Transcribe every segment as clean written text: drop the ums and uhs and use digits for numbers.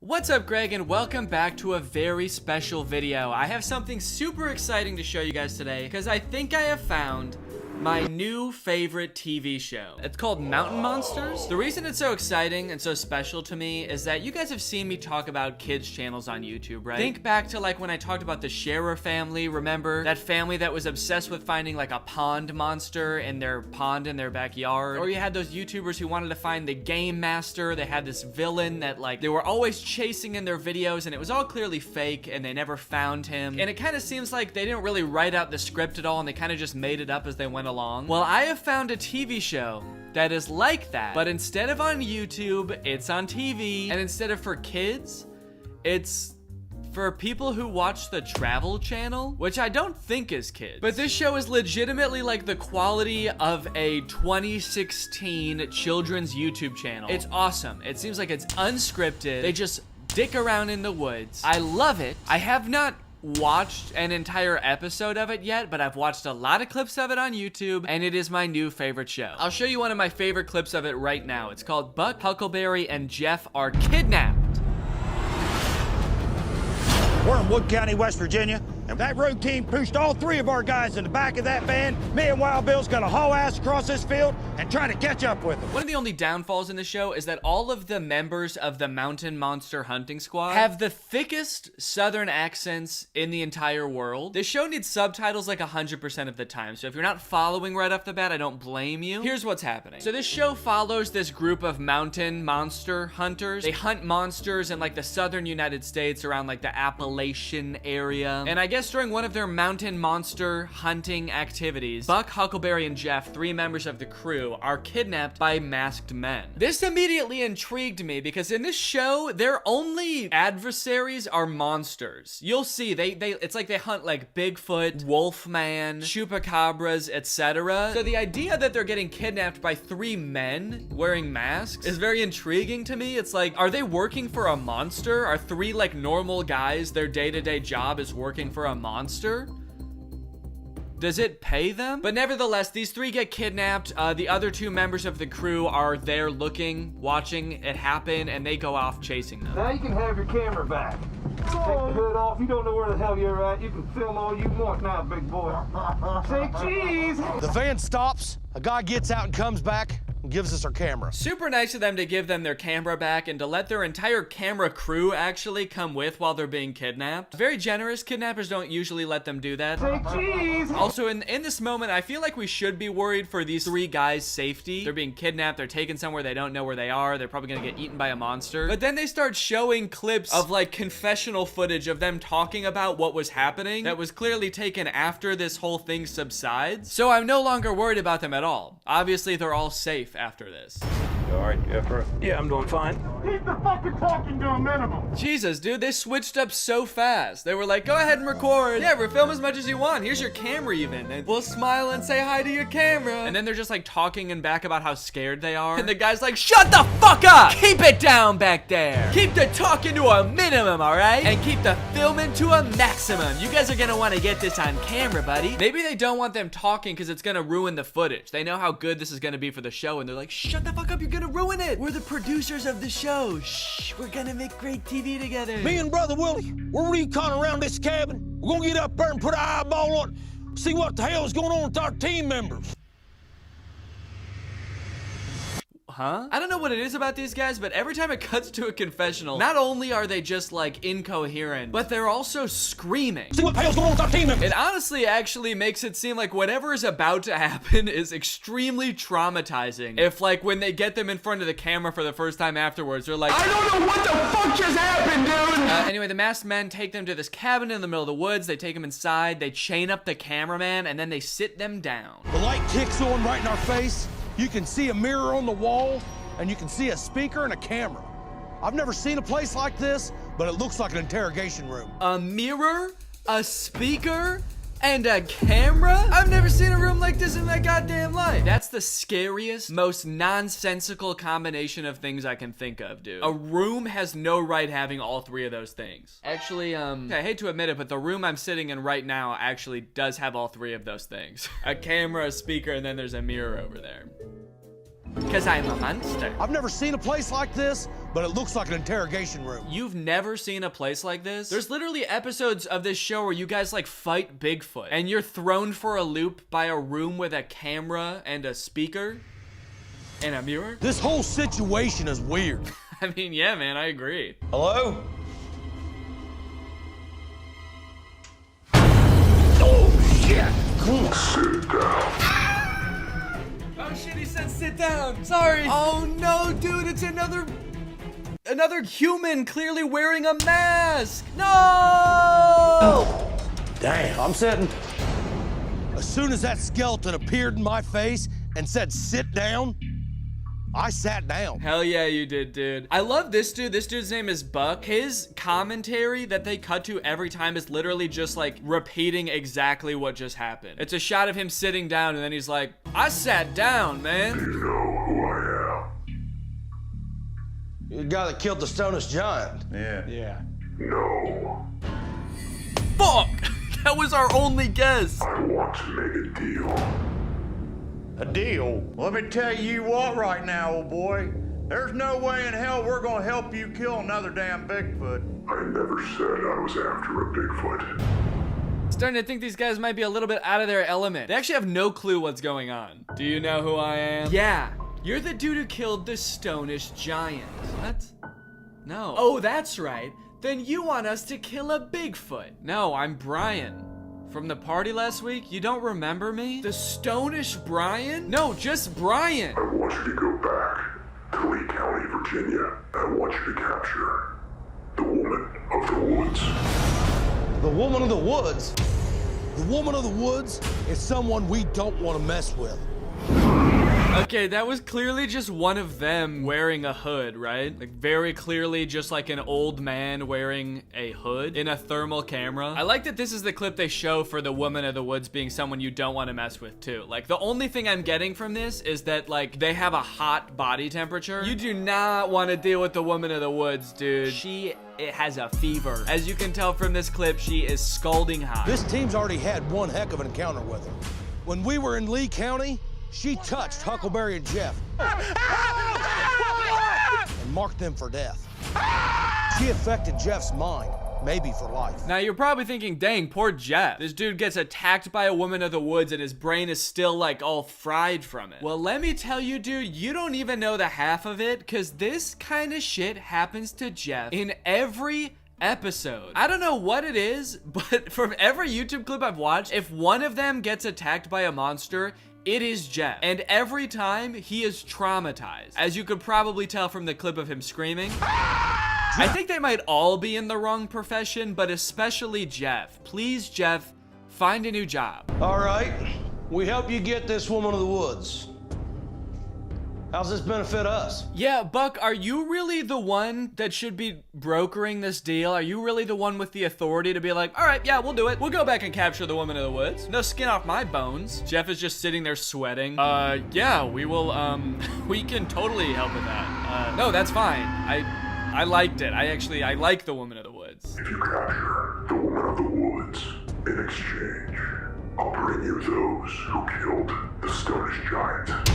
What's up, Greg, and welcome back to a very special video. I have something super exciting to show you guys today because I think I have found my new favorite TV show. It's called Mountain Monsters. The reason it's so exciting and so special to me is that you guys have seen me talk about kids channels on YouTube, right? Think back to like when I talked about the Scherer family. Remember that family that was obsessed with finding like a pond monster in their pond in their backyard? Or you had those YouTubers who wanted to find the game master. They had this villain that like they were always chasing in their videos and it was all clearly fake and they never found him. And it kind of seems like they didn't really write out the script at all and they kind of just made it up as they went along. Well, I have found a TV show that is like that, but instead of on YouTube, it's on TV, and instead of for kids, it's for people who watch the Travel Channel, which I don't think is kids. But this show is legitimately like the quality of a 2016 children's YouTube channel. It's awesome. It seems like it's unscripted. They just dick around in the woods. I love it. I have not watched an entire episode of it yet, but I've watched a lot of clips of it on YouTube, and it is my new favorite show. I'll show you one of my favorite clips of it right now. It's called Buck, Huckleberry, and Jeff Are Kidnapped. We're in Wood County, West Virginia, and that road team pushed all three of our guys in the back of that van. Me and Wild Bill's gonna haul ass across this field and try to catch up with them. One of the only downfalls in the show is that all of the members of the Mountain Monster Hunting Squad have the thickest southern accents in the entire world. This show needs subtitles like 100% of the time, so if you're not following right off the bat, I don't blame you. Here's what's happening. So this show follows this group of mountain monster hunters. They hunt monsters in like the southern United States around like the Appalachian area. And I guess during one of their mountain monster hunting activities, Buck, Huckleberry, and Jeff, three members of the crew, are kidnapped by masked men. This immediately intrigued me because in this show, their only adversaries are monsters. You'll see, it's like they hunt like Bigfoot, Wolfman, Chupacabras, etc. So the idea that they're getting kidnapped by three men wearing masks is very intriguing to me. It's like, are they working for a monster? Are three like normal guys, their day-to-day job is working for a monster? Does it pay them? But nevertheless, these three get kidnapped. The other two members of the crew are there looking, watching it happen, and they go off chasing them. Now you can have your camera back. Take the hood off. You don't know where the hell you're at. You can film all you want now, big boy. Say cheese. The van stops. A guy gets out and comes back and gives us our camera. Super nice of them to give them their camera back and to let their entire camera crew actually come with while they're being kidnapped. Very generous. Kidnappers don't usually let them do that. Say cheese. Also, in this moment, I feel like we should be worried for these three guys' safety. They're being kidnapped. They're taken somewhere they don't know where they are. They're probably gonna get eaten by a monster. But then they start showing clips of like confessional footage of them talking about what was happening that was clearly taken after this whole thing subsides. So I'm no longer worried about them at all. Obviously, they're all safe after this. All right, Jeffrey. Yeah, I'm doing fine. Keep the fucking talking to a minimum. Jesus, dude, they switched up so fast. They were like, go ahead and record. Yeah, film as much as you want. Here's your camera even. And we'll smile and say hi to your camera. And then they're just like talking and back about how scared they are. And the guy's like, shut the fuck up. Keep it down back there. Keep the talking to a minimum, all right? And keep the filming to a maximum. You guys are gonna want to get this on camera, buddy. Maybe they don't want them talking because it's gonna ruin the footage. They know how good this is gonna be for the show. And they're like, shut the fuck up. You're gonna ruin it. We're the producers of the show. Shh, we're gonna make great TV together. Me and Brother Willy, we're recon around this cabin. We're gonna get up there and put an eyeball on it, see what the hell is going on with our team members. Huh? I don't know what it is about these guys, but every time it cuts to a confessional, not only are they just like incoherent, but they're also screaming. See what the hell's going on with our team members. It honestly actually makes it seem like whatever is about to happen is extremely traumatizing. If like when they get them in front of the camera for the first time afterwards, they're like, I don't know what the fuck just happened, dude. Anyway, the masked men take them to this cabin in the middle of the woods. They take them inside, they chain up the cameraman, and then they sit them down. The light kicks on right in our face. You can see a mirror on the wall, and you can see a speaker and a camera. I've never seen a place like this, but it looks like an interrogation room. A mirror, a speaker, and a camera? I've never seen a room like this in my goddamn life. That's the scariest, most nonsensical combination of things I can think of, dude. A room has no right having all three of those things. Actually, I hate to admit it, but the room I'm sitting in right now actually does have all three of those things. A camera, a speaker, and then there's a mirror over there. Because I'm a monster. I've never seen a place like this, but it looks like an interrogation room. You've never seen a place like this? There's literally episodes of this show where you guys like fight Bigfoot and you're thrown for a loop by a room with a camera and a speaker and a mirror. This whole situation is weird. I mean, yeah, man, I agree. Hello? Oh shit, he said sit down. Sorry. Oh no, dude, it's another human clearly wearing a mask. No! Damn, I'm sitting. As soon as that skeleton appeared in my face and said sit down, I sat down. Hell yeah, you did, dude. I love this dude. This dude's name is Buck. His commentary that they cut to every time is literally just like repeating exactly what just happened. It's a shot of him sitting down and then he's like, I sat down, man. You know who I You're the guy that killed the Stonish Giant. Yeah. am? No. Fuck! That was our only guess. I want to make a deal. A deal? Let me tell you what right now, old boy. There's no way in hell we're gonna help you kill another damn Bigfoot. I never said I was after a Bigfoot. Starting to think these guys might be a little bit out of their element. They actually have no clue what's going on. Do you know who I am? Yeah, you're the dude who killed the Stonish Giant. What? No. Oh, that's right. Then you want us to kill a Bigfoot. No, I'm Brian. From the party last week? You don't remember me? The Stonish Brian? No, just Brian. I want you to go back to Lee County, Virginia. I want you to capture the woman of the woods. The woman of the woods? The woman of the woods is someone we don't want to mess with. Okay, that was clearly just one of them wearing a hood, right? Like very clearly just like an old man wearing a hood in a thermal camera. I like that this is the clip they show for the woman of the woods being someone you don't want to mess with too. Like the only thing I'm getting from this is that like they have a hot body temperature. You do not want to deal with the woman of the woods, dude. It has a fever. As you can tell from this clip, she is scalding hot. This team's already had one heck of an encounter with her. When we were in Lee County, she touched Huckleberry and Jeff and marked them for death. She affected Jeff's mind, maybe for life. Now you're probably thinking, dang, poor Jeff. This dude gets attacked by a woman of the woods and his brain is still like all fried from it. Well, let me tell you, dude, you don't even know the half of it, because this kind of shit happens to Jeff in every episode. I don't know what it is, but from every YouTube clip I've watched, if one of them gets attacked by a monster, it is Jeff. And every time, he is traumatized. As you could probably tell from the clip of him screaming. I think they might all be in the wrong profession, but especially Jeff. Please, Jeff, find a new job. All right, we help you get this woman of the woods. How's this benefit us? Yeah, Buck, are you really the one that should be brokering this deal? Are you really the one with the authority to be like, all right, yeah, we'll do it. We'll go back and capture the woman of the woods. No skin off my bones. Jeff is just sitting there sweating. Yeah, we will, we can totally help with that. No, that's fine. I liked it. I like the woman of the woods. If you capture the woman of the woods, in exchange, I'll bring you those who killed the Stonish Giant.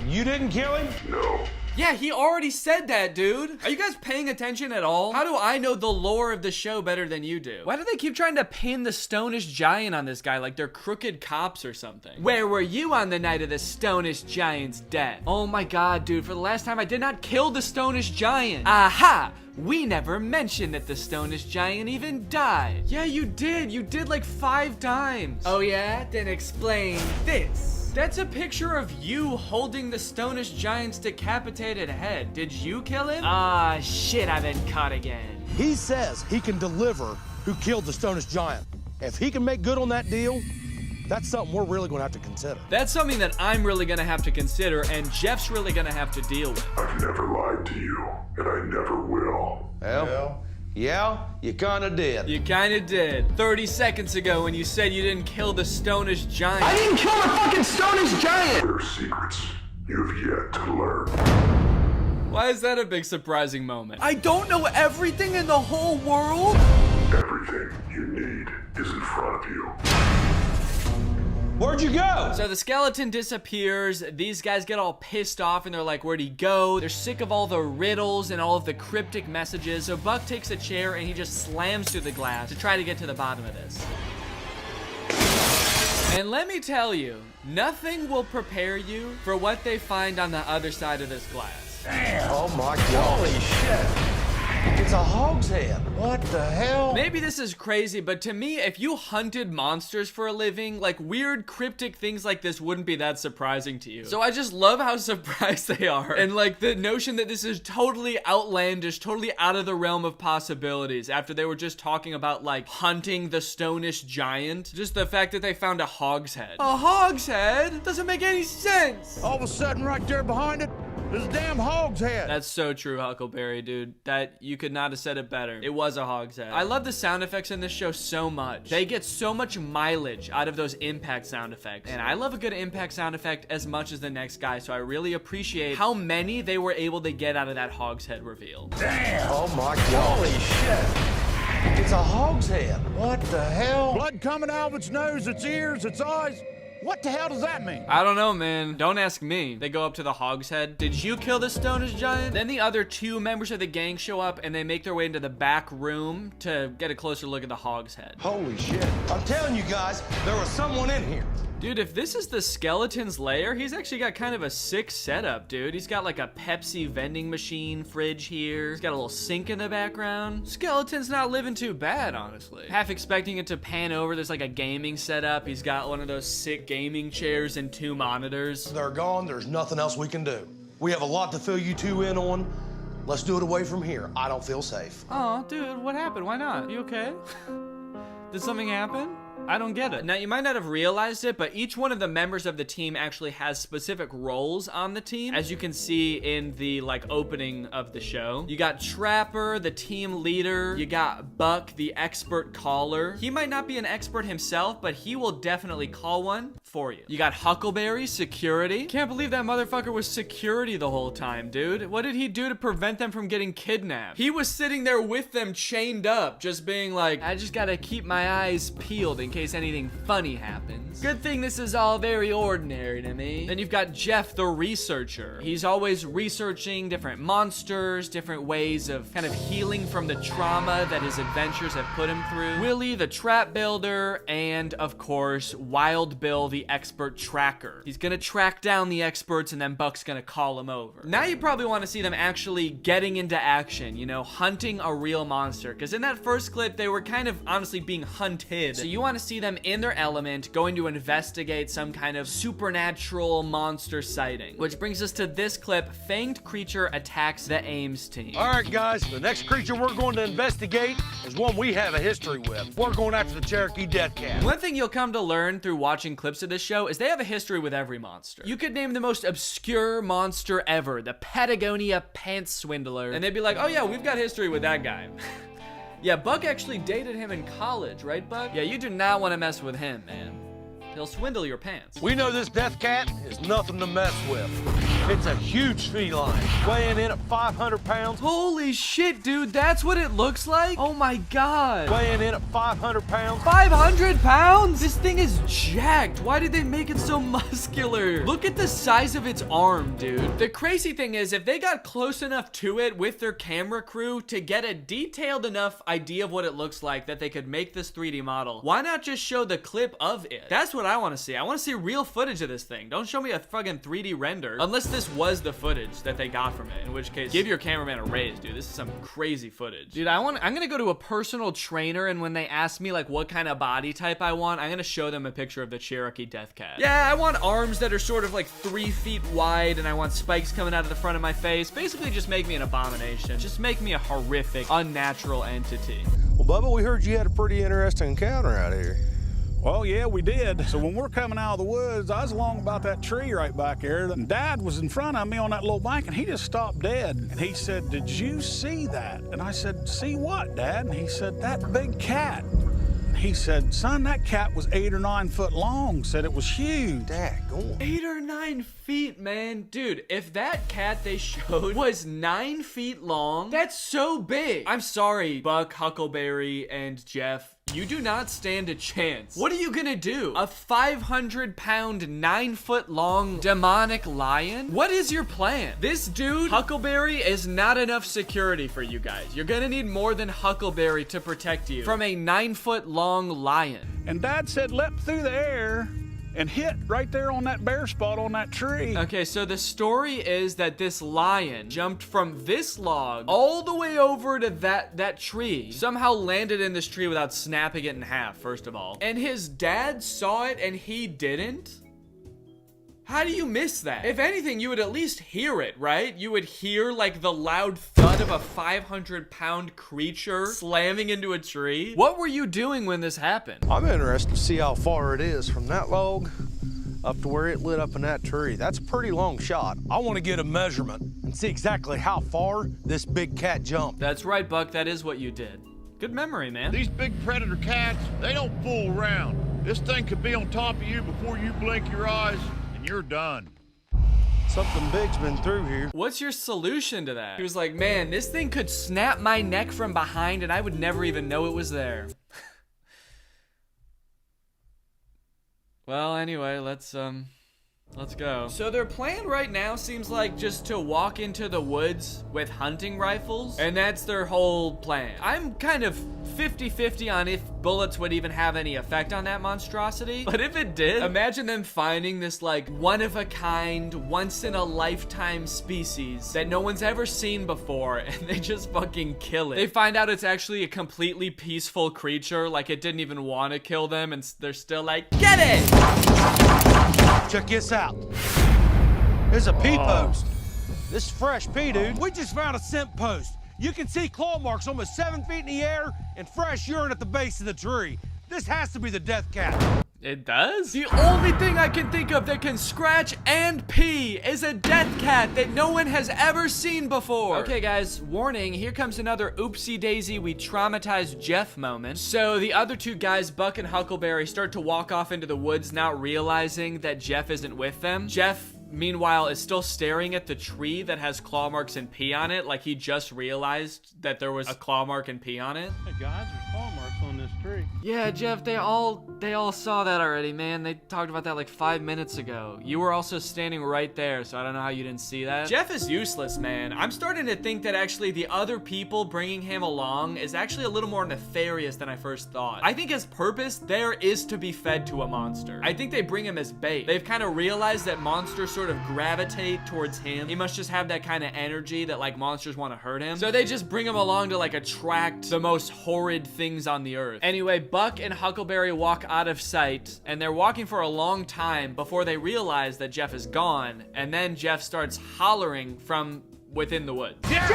You didn't kill him? No. Yeah, he already said that, dude. Are you guys paying attention at all? How do I know the lore of the show better than you do? Why do they keep trying to pin the Stonish Giant on this guy like they're crooked cops or something? Where were you on the night of the Stonish Giant's death? Oh my god, dude, for the last time I did not kill the Stonish Giant. Aha! We never mentioned that the Stonish Giant even died. Yeah, you did. You did like 5 times. Oh yeah? Then explain this. That's a picture of you holding the Stonish Giant's decapitated head. Did you kill him? Ah, shit, I've been caught again. He says he can deliver who killed the Stonish Giant. If he can make good on that deal, that's something we're really gonna have to consider. That's something that I'm really gonna have to consider, and Jeff's really gonna have to deal with. I've never lied to you, and I never will. Well, yeah, you kinda did. You kinda did. 30 seconds ago when you said you didn't kill the Stonish Giant. I didn't kill the fucking Stonish Giant! There are secrets you have yet to learn. Why is that a big surprising moment? I don't know everything in the whole world? Everything you need is in front of you. Where'd you go? So the skeleton disappears. These guys get all pissed off and they're like, where'd he go? They're sick of all the riddles and all of the cryptic messages. So Buck takes a chair and he just slams through the glass to try to get to the bottom of this. And let me tell you, nothing will prepare you for what they find on the other side of this glass. Damn. Oh my God. Holy shit. It's a hog's head. What the hell? Maybe this is crazy, but to me, if you hunted monsters for a living, like weird cryptic things like this wouldn't be that surprising to you. So I just love how surprised they are. And like the notion that this is totally outlandish, totally out of the realm of possibilities after they were just talking about like hunting the Stonish giant. Just the fact that they found a hog's head. A hog's head? Doesn't make any sense. All of a sudden, right there behind it, there's a damn hog's head. That's so true, Huckleberry, dude. That you could not have said it better. It was a hog's head. I love the sound effects in this show so much. They get so much mileage out of those impact sound effects. And I love a good impact sound effect as much as the next guy, so I really appreciate how many they were able to get out of that hog's head reveal. Damn. Oh my God. Holy shit. It's a hog's head. What the hell? Blood coming out of its nose, its ears, its eyes. What the hell does that mean? I don't know, man. Don't ask me. They go up to the hog's head. Did you kill the Stonish giant? Then the other two members of the gang show up and they make their way into the back room to get a closer look at the hog's head. Holy shit. I'm telling you guys, there was someone in here. Dude, if this is the skeleton's lair, he's actually got kind of a sick setup, dude. He's got like a Pepsi vending machine fridge here. He's got a little sink in the background. Skeleton's not living too bad, honestly. Half expecting it to pan over, there's like a gaming setup. He's got one of those sick gaming chairs and 2 monitors. They're gone. There's nothing else we can do. We have a lot to fill you two in on. Let's do it away from here. I don't feel safe. Oh, dude, what happened? Why not? You okay? Did something happen? I don't get it. Now, you might not have realized it, but each one of the members of the team actually has specific roles on the team, as you can see in the, like, opening of the show. You got Trapper, the team leader. You got Buck, the expert caller. He might not be an expert himself, but he will definitely call one for you. You got Huckleberry, security. Can't believe that motherfucker was security the whole time, dude. What did he do to prevent them from getting kidnapped? He was sitting there with them chained up, just being like, I just gotta keep my eyes peeled in case anything funny happens. Good thing this is all very ordinary to me. Then you've got Jeff, the researcher. He's always researching different monsters, different ways of kind of healing from the trauma that his adventures have put him through. Willy, the trap builder, and of course, Wild Bill, the expert tracker. He's gonna track down the experts and then Buck's gonna call him over. Now you probably want to see them actually getting into action, you know, hunting a real monster. Because in that first clip, they were kind of honestly being hunted. So you want to see them in their element, going to investigate some kind of supernatural monster sighting. Which brings us to this clip, Fanged Creature attacks the Ames team. All right, guys, the next creature we're going to investigate is one we have a history with. We're going after the Cherokee Death Cat. One thing you'll come to learn through watching clips of this show is they have a history with every monster. You could name the most obscure monster ever, the Patagonia Pants Swindler, and they'd be like, oh yeah, we've got history with that guy. Yeah, Buck actually dated him in college, right, Buck? Yeah, you do not want to mess with him, man. He'll swindle your pants. We know this death cat is nothing to mess with. It's a huge feline, weighing in at 500 pounds. Holy shit, dude, that's what it looks like? Oh my god. Weighing in at 500 pounds. 500 pounds? This thing is jacked. Why did they make it so muscular? Look at the size of its arm, dude. The crazy thing is, if they got close enough to it with their camera crew to get a detailed enough idea of what it looks like that they could make this 3D model, why not just show the clip of it? That's what I want to see. I want to see real footage of this thing. Don't show me a fucking 3D render. Unless this was the footage that they got from it, in which case, give your cameraman a raise, dude. This is some crazy footage. Dude, I'm gonna go to a personal trainer, and when they ask me like what kind of body type I want, I'm gonna show them a picture of the Cherokee Death Cat. Yeah, I want arms that are sort of like 3 feet wide, and I want spikes coming out of the front of my face. Basically, just make me an abomination. Just make me a horrific, unnatural entity. Well, Bubba, we heard you had a pretty interesting encounter out here. Well, yeah, we did. So when we're coming out of the woods, I was along about that tree right back there, and Dad was in front of me on that little bank, and he just stopped dead. And he said, did you see that? And I said, see what, Dad? And he said, that big cat. And he said, son, that cat was 8 or 9 foot long. Said it was huge. Dad, go on. 8 or 9 feet, man. Dude, if that cat they showed was 9 feet long, that's so big. I'm sorry, Buck, Huckleberry, and Jeff. You do not stand a chance. What are you gonna do? A 500-pound, 9-foot-long demonic lion? What is your plan? This dude, Huckleberry, is not enough security for you guys. You're gonna need more than Huckleberry to protect you from a 9-foot-long lion. And Dad said leapt through the air and hit right there on that bare spot on that tree. Okay, so the story is that this lion jumped from this log all the way over to that tree, somehow landed in this tree without snapping it in half, first of all. And his dad saw it and he didn't? How do you miss that? If anything, you would at least hear it, right? You would hear like the loud thud of a 500-pound creature slamming into a tree. What were you doing when this happened? I'm interested to see how far it is from that log up to where it lit up in that tree. That's a pretty long shot. I want to get a measurement and see exactly how far this big cat jumped. That's right, Buck. That is what you did. Good memory, man. These big predator cats, they don't fool around. This thing could be on top of you before you blink your eyes, and you're done. Something big's been through here. What's your solution to that? He was like, man, this thing could snap my neck from behind and I would never even know it was there. Well, anyway, let's go. So their plan right now seems like just to walk into the woods with hunting rifles, and that's their whole plan. I'm kind of 50-50 on if bullets would even have any effect on that monstrosity, but if it did, imagine them finding this like one-of-a-kind, once-in-a-lifetime species that no one's ever seen before, and they just fucking kill it. They find out it's actually a completely peaceful creature, like it didn't even want to kill them, and they're still like, get it! Check this out. There's a pee post. This is fresh pee, dude. We just found a scent post. You can see claw marks almost 7 feet in the air and fresh urine at the base of the tree. This has to be the death cat. It does? The only thing I can think of that can scratch and pee is a death cat that no one has ever seen before. Okay, guys, warning, here comes another oopsie daisy, we traumatized Jeff moment. So the other two guys, Buck and Huckleberry, start to walk off into the woods, not realizing that Jeff isn't with them. Jeff, meanwhile, is still staring at the tree that has claw marks and pee on it, like he just realized that there was a claw mark and pee on it. Hey guys, there's claw marks on this tree. Yeah, Jeff, they all saw that already, man. They talked about that like 5 minutes ago. You were also standing right there, so I don't know how you didn't see that. Jeff is useless, man. I'm starting to think that actually the other people bringing him along is actually a little more nefarious than I first thought. I think his purpose there is to be fed to a monster. I think they bring him as bait. They've kind of realized that monsters sort of gravitate towards him. He must just have that kind of energy that like monsters want to hurt him. So they just bring him along to like attract the most horrid things on the earth. Anyway, Buck and Huckleberry walk out of sight, and they're walking for a long time before they realize that Jeff is gone, and then Jeff starts hollering from within the woods. Jeff!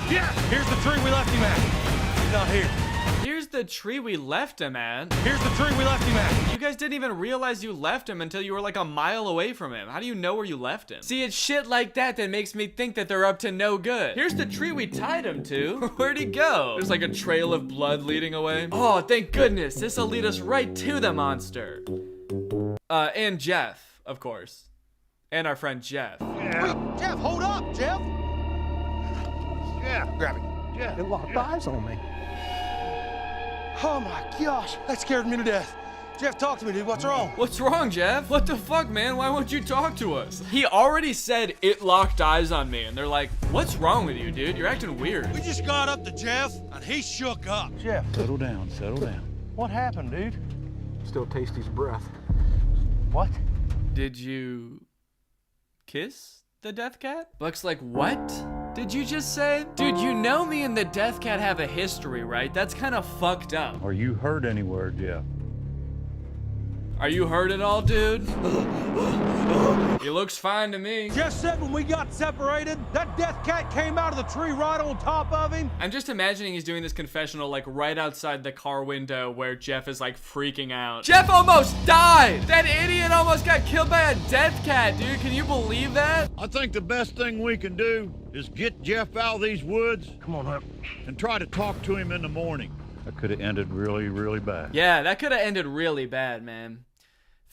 Jeff! Here's the tree we left him at. He's not here. Here's the tree we left him at. Here's the tree we left him at. You guys didn't even realize you left him until you were like a mile away from him. How do you know where you left him? See, it's shit like that that makes me think that they're up to no good. Here's the tree we tied him to. Where'd he go? There's like a trail of blood leading away. Oh, thank goodness. This'll lead us right to the monster. And Jeff, of course. And our friend Jeff. Wait, Jeff, hold up, Jeff. Yeah, Grab it. yeah. It locked eyes on me. Oh my gosh, that scared me to death. Jeff, talk to me, dude. What's wrong? What's wrong, Jeff? What the fuck, man? Why won't you talk to us? He already said it locked eyes on me, and they're like, what's wrong with you, dude? You're acting weird. We just got up to Jeff, and he shook up. Jeff, settle down, settle down. What happened, dude? Still taste his breath. What? Did you kiss the death cat? Buck's like, what did you just say? Dude, you know me and the death cat have a history, right? That's kind of fucked up. Are you hurt anywhere, Jeff? Are you hurt at all, dude? He looks fine to me. Jeff said when we got separated, that death cat came out of the tree right on top of him. I'm just imagining he's doing this confessional like right outside the car window where Jeff is like freaking out. Jeff almost died! That idiot almost got killed by a death cat, dude. Can you believe that? I think the best thing we can do is get Jeff out of these woods. Come on up. And try to talk to him in the morning. That could have ended really, really bad. Yeah, that could have ended really bad, man.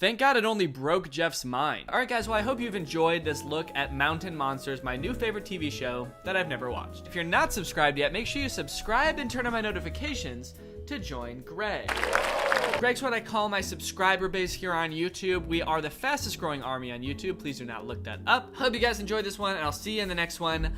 Thank God it only broke Jeff's mind. All right, guys, well, I hope you've enjoyed this look at Mountain Monsters, my new favorite TV show that I've never watched. If you're not subscribed yet, make sure you subscribe and turn on my notifications to join Greg. Greg's what I call my subscriber base here on YouTube. We are the fastest growing army on YouTube. Please do not look that up. Hope you guys enjoyed this one, and I'll see you in the next one.